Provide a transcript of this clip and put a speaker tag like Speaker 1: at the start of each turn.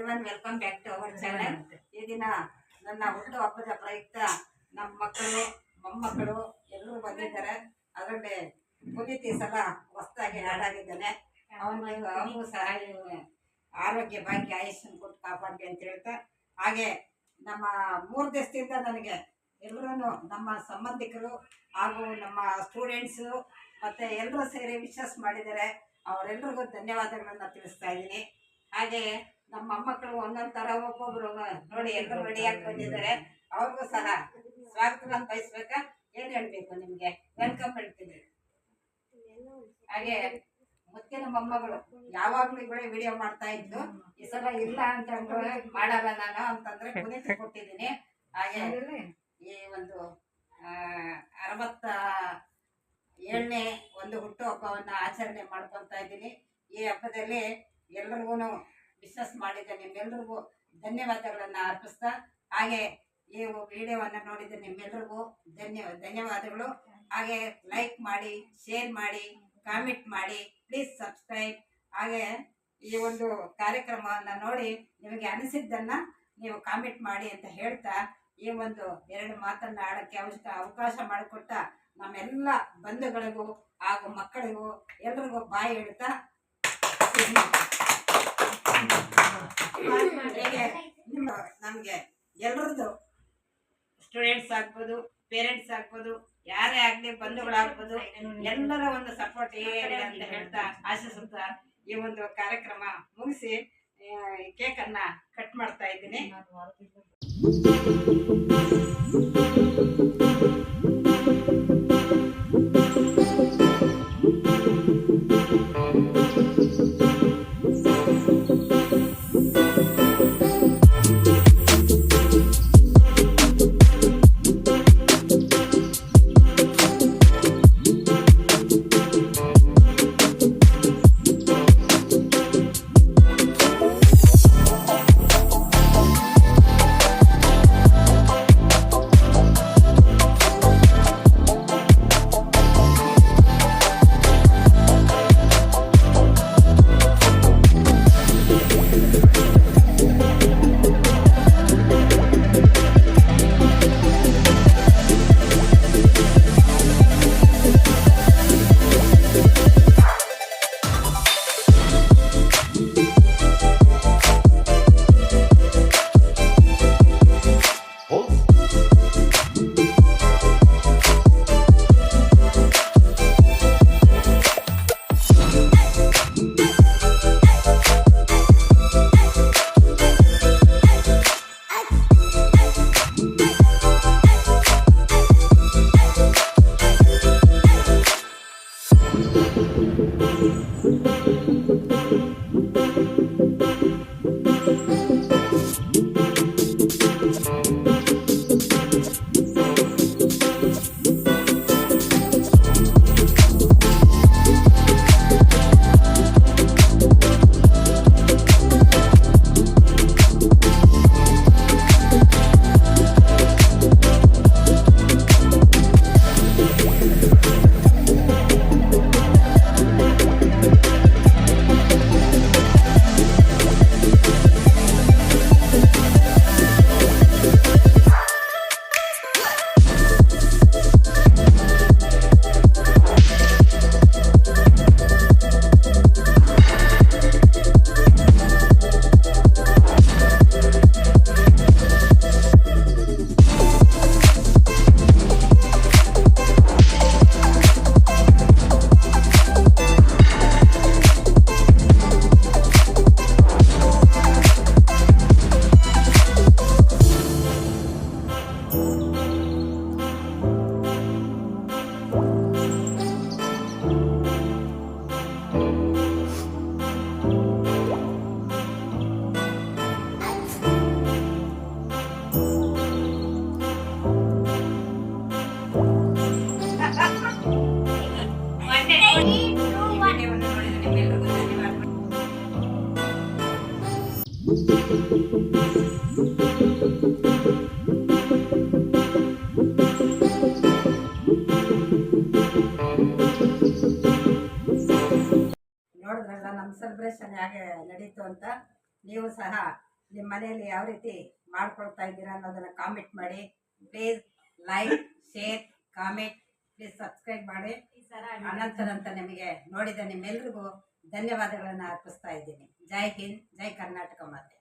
Speaker 1: Everyone welcome back to our channel. ಈ ದಿನ ನನ್ನ ಹುಟ್ಟು ಹಬ್ಬದ ಪ್ರಯುಕ್ತ ನಮ್ಮ ಮಕ್ಕಳು ಮೊಮ್ಮಕ್ಕಳು ಎಲ್ಲರೂ ಬಂದಿದ್ದಾರೆ. ಅದರಲ್ಲಿ ಪುನೀತ್ ಈ ಸಲ ಹೊಸದಾಗಿ ಹಾಡಾಗಿದ್ದಾನೆ. ಅವನಿಗೂ ಸಹ ಆರೋಗ್ಯ ಭಾಗ್ಯ ಆಯುಷ್ಯನ್ ಕೊಟ್ಟು ಕಾಪಾಡ್ಲಿ ಅಂತ ಹೇಳ್ತಾ, ಹಾಗೆ ನಮ್ಮ 3 ದಿವಸದಿಂದ ನನಗೆ ಎಲ್ಲರೂ ನಮ್ಮ ಸಂಬಂಧಿಕರು ಹಾಗೂ ನಮ್ಮ ಸ್ಟೂಡೆಂಟ್ಸು ಮತ್ತು ಎಲ್ಲರೂ ಸೇರಿ ವಿಶಸ್ ಮಾಡಿದ್ದಾರೆ. ಅವರೆಲ್ಲರಿಗೂ ಧನ್ಯವಾದಗಳನ್ನು ತಿಳಿಸ್ತಾ ಇದ್ದೀನಿ. ಹಾಗೆ ನಮ್ಮ ಮೊಮ್ಮಕ್ಕಳು ಒಂದೊಂದು ಥರ ಒಬ್ಬೊಬ್ರು ನೋಡಿ ಎಲ್ಲರೂ ರೆಡಿಯಾಗಿ ಬಂದಿದ್ದಾರೆ. ಅವ್ರಿಗೂ ಸಹ ಸ್ವಾಗತವನ್ನು ಬಯಸ್ಬೇಕಾ, ಏನು ಹೇಳಬೇಕು ನಿಮಗೆ, ವೆಲ್ಕಮ್ ಹೇಳ್ತೀನಿ. ಹಾಗೆ ಮುತ್ತಿನ ಮೊಮ್ಮಗಳು ಯಾವಾಗಲೂ ಇವಳೇ ವಿಡಿಯೋ ಮಾಡ್ತಾ ಇದ್ದು, ಈ ಸಲ ಇಲ್ಲ ಅಂತಂದ್ರೆ ಮಾಡಲ್ಲ ನಾನು ಅಂತಂದ್ರೆ ಪುನೀತ್ ಕೊಟ್ಟಿದ್ದೀನಿ. ಹಾಗೆ ಈ ಒಂದು 67ನೇ ಒಂದು ಹುಟ್ಟು ಹಬ್ಬವನ್ನು ಆಚರಣೆ ಮಾಡ್ಕೊತಾ ಇದ್ದೀನಿ. ಈ ಹಬ್ಬದಲ್ಲಿ ಎಲ್ರಿಗೂ ವಿಶಸ್ ಮಾಡಿದ್ದೆ, ನಿಮ್ಮೆಲ್ರಿಗೂ ಧನ್ಯವಾದಗಳನ್ನು ಅರ್ಪಿಸ್ತಾ, ಹಾಗೆ ಈ ವಿಡಿಯೋವನ್ನು ನೋಡಿದ ನಿಮ್ಮೆಲ್ರಿಗೂ ಧನ್ಯವಾದಗಳು. ಹಾಗೆ ಲೈಕ್ ಮಾಡಿ, ಶೇರ್ ಮಾಡಿ, ಕಾಮೆಂಟ್ ಮಾಡಿ, ಪ್ಲೀಸ್ ಸಬ್ಸ್ಕ್ರೈಬ್. ಹಾಗೆ ಈ ಒಂದು ಕಾರ್ಯಕ್ರಮವನ್ನು ನೋಡಿ ನಿಮಗೆ ಅನಿಸಿದ್ದನ್ನು ನೀವು ಕಾಮೆಂಟ್ ಮಾಡಿ ಅಂತ ಹೇಳ್ತಾ, ಈ ಒಂದು 2 ಮಾತನ್ನು ಆಡೋಕ್ಕೆ ಅವಕಾಶ ಮಾಡಿಕೊಟ್ಟ ನಮ್ಮೆಲ್ಲ ಬಂಧುಗಳಿಗೂ ಹಾಗೂ ಮಕ್ಕಳಿಗೂ ಎಲ್ರಿಗೂ ಬಾಯಿ ಹೇಳ್ತಾ, ನಮಗೆ ಎಲ್ಲರದ್ದು ಸ್ಟೂಡೆಂಟ್ಸ್ ಆಗ್ಬೋದು, ಪೇರೆಂಟ್ಸ್ ಆಗ್ಬೋದು, ಯಾರೇ ಆಗಲಿ, ಬಂಧುಗಳಾಗ್ಬೋದು, ಎಲ್ಲರ ಒಂದು ಸಪೋರ್ಟ್ ಏನಿದೆ ಅಂತ ಹೇಳ್ತಾ ಆಶಿಸುತ್ತಾ ಈ ಒಂದು ಕಾರ್ಯಕ್ರಮ ಮುಗಿಸಿ ಕೇಕನ್ನು ಕಟ್ ಮಾಡ್ತಾ ಇದ್ದೀನಿ. ನೋಡಿದ್ರಲ್ಲ ನಮ್ಮ ಸೆಲೆಬ್ರೇಷನ್ ಹೇಗೆ ನಡೀತು ಅಂತ. ನೀವು ಸಹ ನಿಮ್ಮ ಮನೆಯಲ್ಲಿ ಯಾವ ರೀತಿ ಮಾಡ್ಕೊಳ್ತಾ ಇದ್ದೀರಾ ಅನ್ನೋದನ್ನ ಕಾಮೆಂಟ್ ಮಾಡಿ. Please like, share, comment, please subscribe ಮಾಡಿ. ಅನಂತ ನಿಮಗೆ ನೋಡಿದ ನಿಮ್ಮೆಲ್ರಿಗೂ ಧನ್ಯವಾದಗಳನ್ನು ಅರ್ಪಿಸ್ತಾ ಇದ್ದೀನಿ. ಜೈ ಹಿಂದ್, ಜೈ ಕರ್ನಾಟಕ ಮಾತೆ.